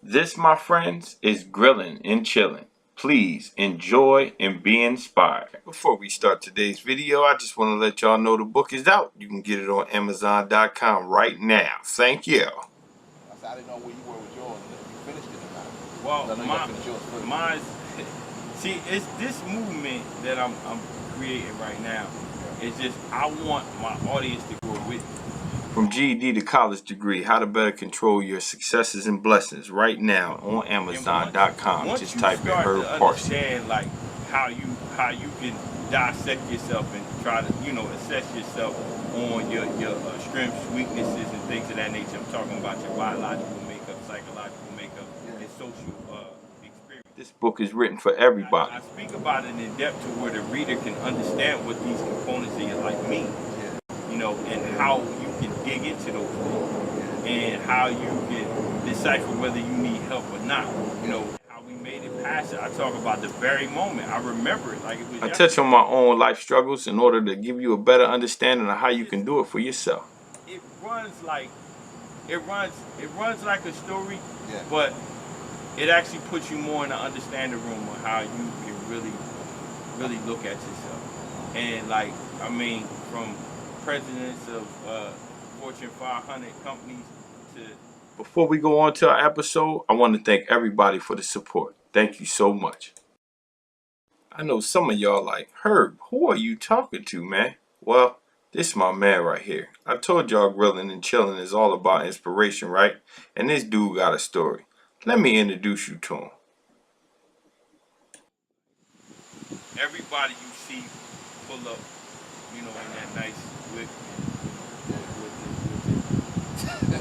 This, my friends, is Grillen and Chillen. Please enjoy and be inspired. Before we start today's video, I just want to let y'all know the book is out. You can get it on Amazon.com right now. Thank you. I didn't know where you were with yours. You finished it or not? Well, mine's see, it's this movement that I'm creating right now. It's just I want my audience to grow with me. From GED to college degree, how to better control your successes and blessings right now on Amazon.com. Just type in Herb Parsi. Understand like how you can dissect yourself and try to assess yourself on your strengths, weaknesses, and things of that nature. I'm talking about your biological makeup, psychological makeup, and social experience. This book is written for everybody. I speak about it in depth to where the reader can understand what these components of your life mean. And how you can dig into those things, and how you can decipher whether you need help or not. How we made it past it. I talk about the very moment. I remember it like it was. I touch on my own life struggles in order to give you a better understanding of how you can do it for yourself. It runs like a story, but it actually puts you more in the understanding room of how you can really look at yourself. And from presidents of Fortune 500 companies to... Before we go on to our episode, I want to thank everybody for the support. Thank you so much. I know some of y'all like, Herb, who are you talking to, man? Well, this is my man right here. I told y'all Grilling and Chilling is all about inspiration, right? And this dude got a story. Let me introduce you to him. Everybody you see pull up, in that nice with the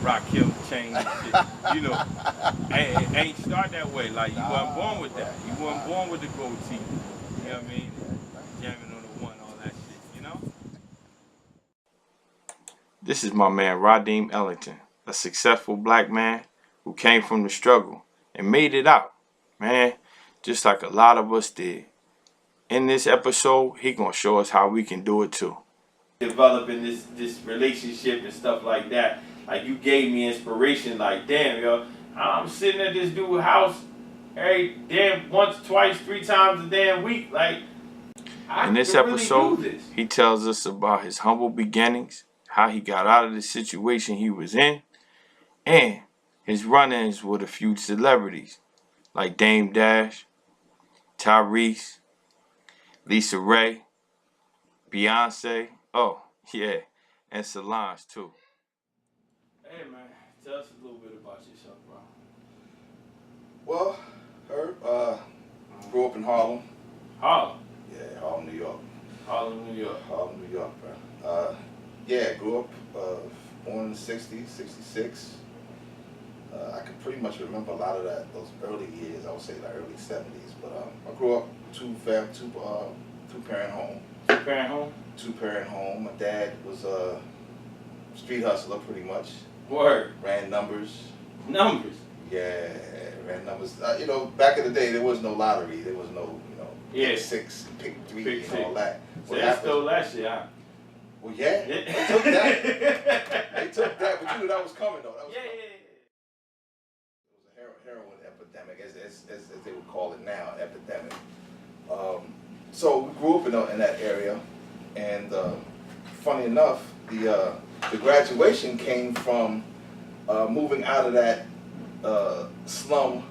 rock hill chain and shit. Ain't start that way. Like, you wasn't born with that. You wasn't born with the gold teeth. You know what I mean? Jamming on the one, all that shit, This is my man Radeem Ellington, a successful black man who came from the struggle and made it out, man, just like a lot of us did. In this episode, he gonna show us how we can do it too. Developing this relationship and stuff like that. Like, you gave me inspiration. Like, damn, yo, I'm sitting at this dude's house every damn once, twice, 3 times a damn week. Like, in this episode, really he tells us about his humble beginnings, how he got out of the situation he was in, and his run-ins with a few celebrities like Dame Dash, Tyrese, Lisa Ray, Beyonce, oh yeah, and Solange too. Hey man, tell us a little bit about yourself, bro. Well, Herb, grew up in Harlem. Harlem? Yeah, Harlem, New York. Harlem, New York. Harlem, New York, bro. Yeah, grew up born in the 60s, 66. I can pretty much remember a lot of those early years. I would say the early 70s. But I grew up two-parent home. Two-parent home? Two-parent home. My dad was a street hustler, pretty much. Word. Ran numbers. Numbers? Yeah, ran numbers. Back in the day, there was no lottery. There was no, pick 6, pick 3, pick and all that. So they stole that shit, huh? Well, yeah, they took that. They took that, but you knew that was coming, though. That was coming. It was a heroin epidemic, as they would call it now, epidemic. So we grew up in that area, and funny enough, the graduation came from moving out of that slum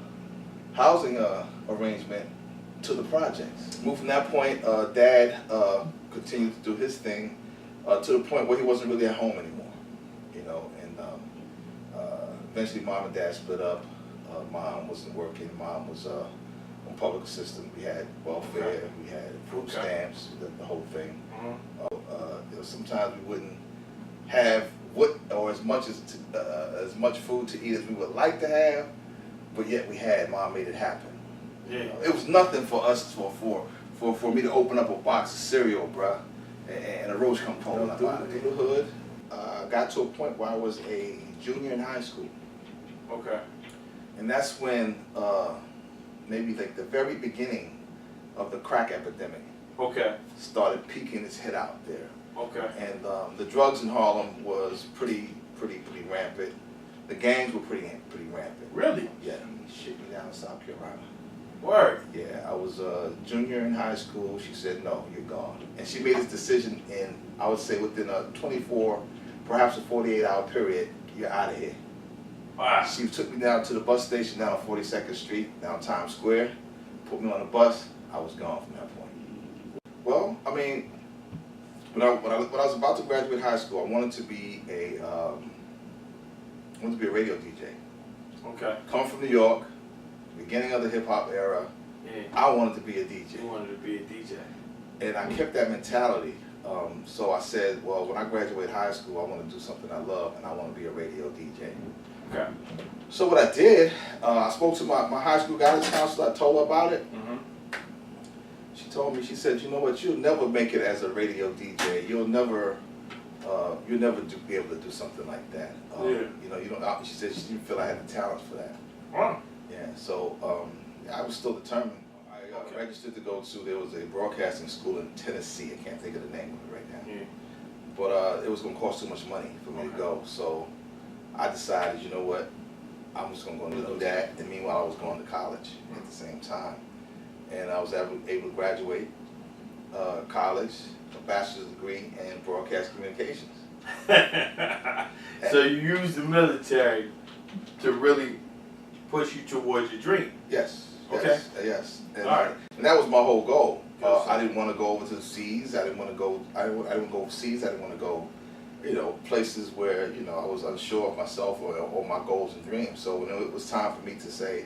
housing arrangement to the projects. Moved from that point, Dad continued to do his thing to the point where he wasn't really at home anymore. And eventually Mom and Dad split up. Mom wasn't working. Mom was on public assistance. We had welfare. We had food stamps. The whole thing. Sometimes we wouldn't have as much food to eat as we would like to have, but yet we had. Mom made it happen. Yeah. It was nothing for us for me to open up a box of cereal, bruh, and a roach come falling out of the hood. Got to a point where I was a junior in high school. Okay. And that's when maybe like the very beginning of the crack epidemic. Okay. Started peeking its head out there. Okay. And the drugs in Harlem was pretty rampant. The gangs were pretty rampant. Really? Word. Yeah, I was a junior in high school. She said, no, you're gone. And she made this decision in, I would say, within a 24, perhaps a 48-hour period, you're out of here. Wow. She took me down to the bus station down on 42nd Street, down Times Square, put me on the bus. I was gone from that point. Well, I mean, when I was about to graduate high school, I wanted to be a radio DJ. Okay. Come from New York, beginning of the hip hop era. Yeah. I wanted to be a DJ. You wanted to be a DJ. And I kept that mentality. So I said, well, when I graduate high school, I want to do something I love, and I want to be a radio DJ. Okay. So what I did, I spoke to my high school guidance counselor. I told her about it. Mm-hmm. She told me, she said, you know what, you'll never make it as a radio DJ. You'll never be able to do something like that. Yeah. You know, you don't. She said she didn't feel I had the talent for that. Wow. Yeah. So I was still determined. I registered to go to. There was a broadcasting school in Tennessee. I can't think of the name of it right now. Yeah. But it was going to cost too much money for me to go. So I decided, you know what, I'm just going to do that. And meanwhile, I was going to college at the same time. And I was able to graduate college, a bachelor's degree in broadcast communications. So you used the military to really push you towards your dream. Yes. Okay. Yes. And, all right. And that was my whole goal. I didn't want to go over to the seas. I didn't want to go. I didn't go overseas. I didn't want to go, places where I was unsure of myself or my goals and dreams. So when it was time for me to say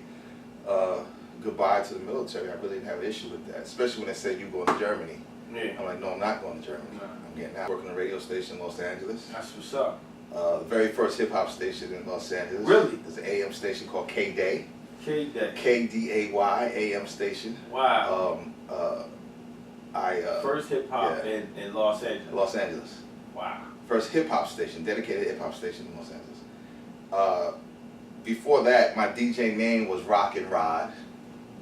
goodbye to the military, I really didn't have an issue with that. Especially when they said you going to Germany. Yeah. I'm like, no, I'm not going to Germany. No. I'm getting out. Working on a radio station in Los Angeles. That's what's up. The very first hip hop station in Los Angeles. Really? There's an AM station called K-Day. K-Day. KDAY AM station. Wow. First hip hop in Los Angeles. Los Angeles. Wow. First hip hop station, dedicated hip hop station in Los Angeles. Before that, my DJ name was Rock and Rod.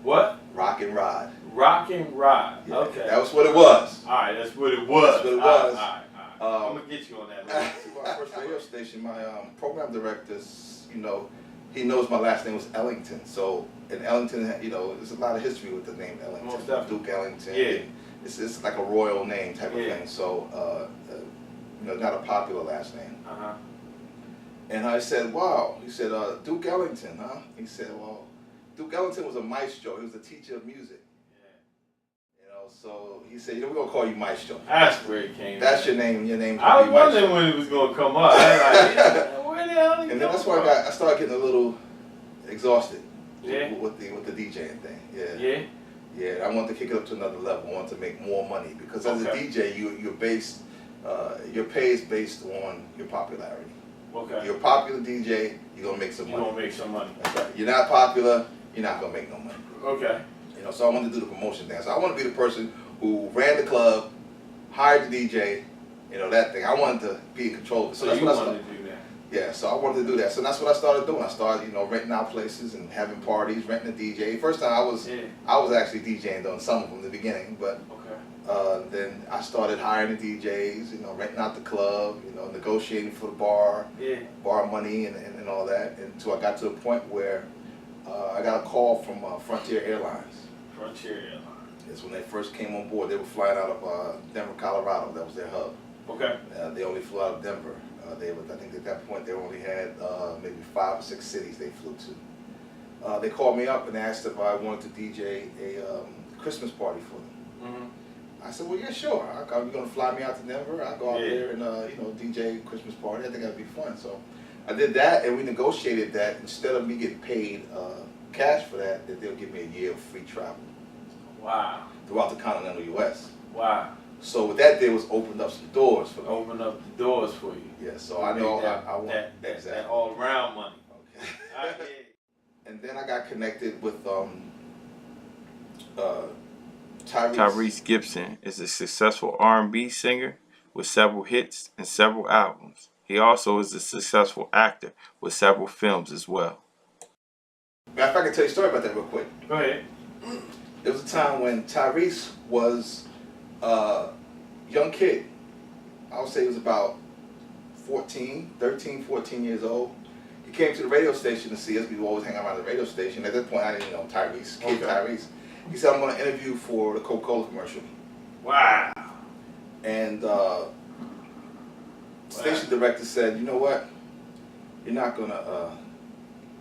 What? Rock and Rod. Rock and Rod. Yeah, Okay. that was what it was. All right, that's what it was. That's what it was. All right. I'm gonna get you on that. My first radio station, my program director, he knows my last name was Ellington. So in Ellington, there's a lot of history with the name Ellington. Most definitely. Duke Ellington. Yeah. It's like a royal name type of thing. So not a popular last name. Uh-huh. And I said, wow. He said, Duke Ellington, huh? He said, well, Duke Ellington was a maestro. He was a teacher of music. So he said, we're going to call you Maestro. That's where it came. That's your name. Your name. I was wondering when it was going to come up. I was like, where the hell and then that's why I started getting a little exhausted with the DJing thing. Yeah. Yeah? Yeah, I wanted to kick it up to another level. I wanted to make more money because as a DJ, your pay is based on your popularity. Okay. You're a popular DJ, you're going to make some money. You're going to make some money. That's right. You're not popular, you're not going to make no money. Okay. So I wanted to do the promotion thing. So I want to be the person who ran the club, hired the DJ, that thing. I wanted to be in control of it. So that's you what wanted to do that. Yeah, so I wanted to do that. So that's what I started doing. I started, renting out places and having parties, renting a DJ. First time I was actually DJing on some of them in the beginning, but then I started hiring the DJs, renting out the club, negotiating for the bar money and all that, until I got to a point where I got a call from Frontier Airlines. Frontier Airlines. It's when they first came on board. They were flying out of Denver, Colorado. That was their hub. Okay. They only flew out of Denver. I think at that point they only had maybe 5 or 6 cities they flew to. They called me up and asked if I wanted to DJ a Christmas party for them. Mm-hmm. I said, well, yeah, sure. You're going to fly me out to Denver. I'll go out there and DJ a Christmas party. I think that'd be fun. So I did that, and we negotiated that instead of me getting paid cash for that they'll give me a year of free travel. Wow. Throughout the continental U.S. Wow. So what that did was opened up some doors for me. Open up the doors for you. Yeah, so I know I want that all around money. Okay. And then I got connected with Tyrese. Tyrese Gibson is a successful R&B singer with several hits and several albums. He also is a successful actor with several films as well. Matter of fact, I can tell you a story about that real quick. Go ahead. There was a time when Tyrese was a young kid. I would say he was about 13, 14 years old. He came to the radio station to see us. We would always hang around the radio station. At this point, I didn't know Tyrese, kid Tyrese. He said, I'm going to interview for the Coca-Cola commercial. Wow. And station director said, you know what? You're not going to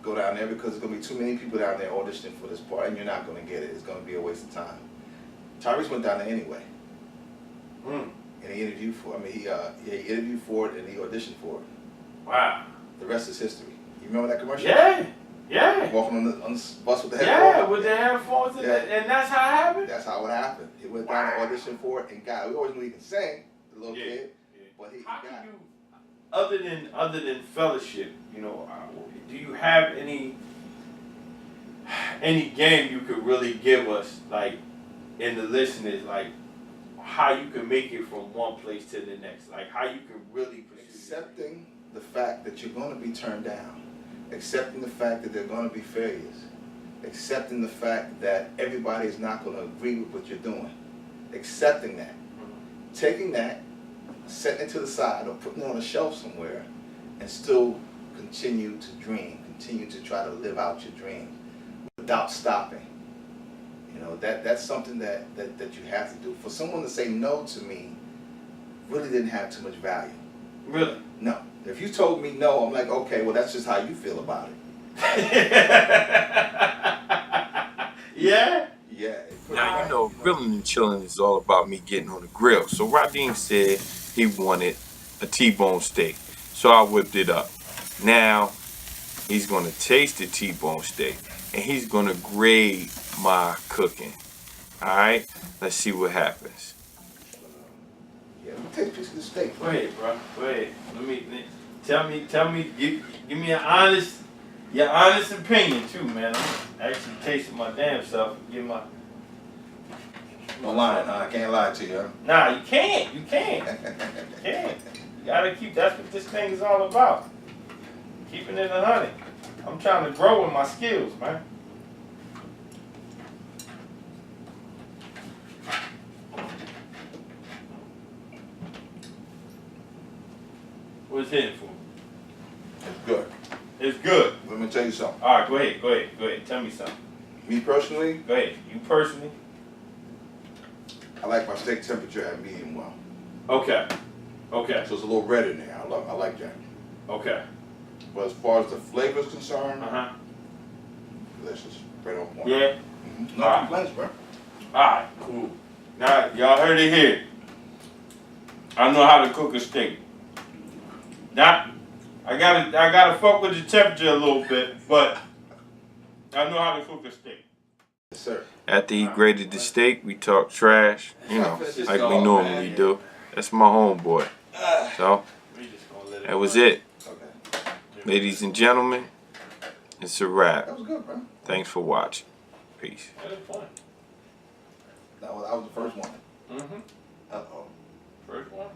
go down there because there's going to be too many people down there auditioning for this part, and you're not going to get it. It's going to be a waste of time. Tyrese went down there anyway. And he interviewed for it. I mean, he interviewed for it and he auditioned for it. Wow. The rest is history. You remember that commercial? Yeah. Yeah. Walking on the bus with the headphones. Yeah, with the headphones and that's how it happened? That's how it happened. He went down and auditioned for it and got it. We always knew he could sing, the little kid, but he got it. Other than fellowship, you know, do you have any game you could really give us, like, in the listeners, like, how you can make it from one place to the next, like how you can really pursue accepting the fact that you're going to be turned down, accepting the fact that there are going to be failures, accepting the fact that everybody is not going to agree with what you're doing, accepting that, taking that, setting it to the side or putting it on a shelf somewhere, and still continue to dream, continue to try to live out your dream without stopping. You know, that's something that you have to do. For someone to say no to me really didn't have too much value. Really? No. If you told me no, I'm like, okay, well, that's just how you feel about it. Yeah? Yeah. Now, you know, Grillen and Chillen is all about me getting on the grill. So Radeem said he wanted a T-bone steak. So I whipped it up. Now, he's going to taste the T-bone steak. And he's going to grade my cooking. Alright? Let's see what happens. Yeah, let me take a piece of the steak. Go ahead, bro. Go ahead. Tell me, give me your honest opinion too, man. I'm actually tasting my damn self and give my... No lying, huh? I can't lie to you, huh? Nah, you can't. You can't. You can't. You gotta keep, that's what this thing is all about. Keeping it 100. I'm trying to grow in my skills, man. What's hitting for? It's good. It's good. Let me tell you something. All right, go ahead. Tell me something. Me personally, Go ahead. You personally? I like my steak temperature at medium well. Okay. So it's a little red in there. I like that. Okay. But as far as the flavor is concerned, Uh-huh. delicious. Right on point. Yeah? No Alright. complaints, bro. Alright, cool. Now, y'all heard it here. I know how to cook a steak. Now, I gotta fuck with the temperature a little bit, but I know how to cook a steak. Yes, sir. After he graded the steak, we talked trash, you know, like we normally do. That's my homeboy. So, that was it. Okay. Ladies and gentlemen, it's a wrap. That was good, bro. Thanks for watching. Peace. That was the first one. Mm-hmm. Uh-oh. First one.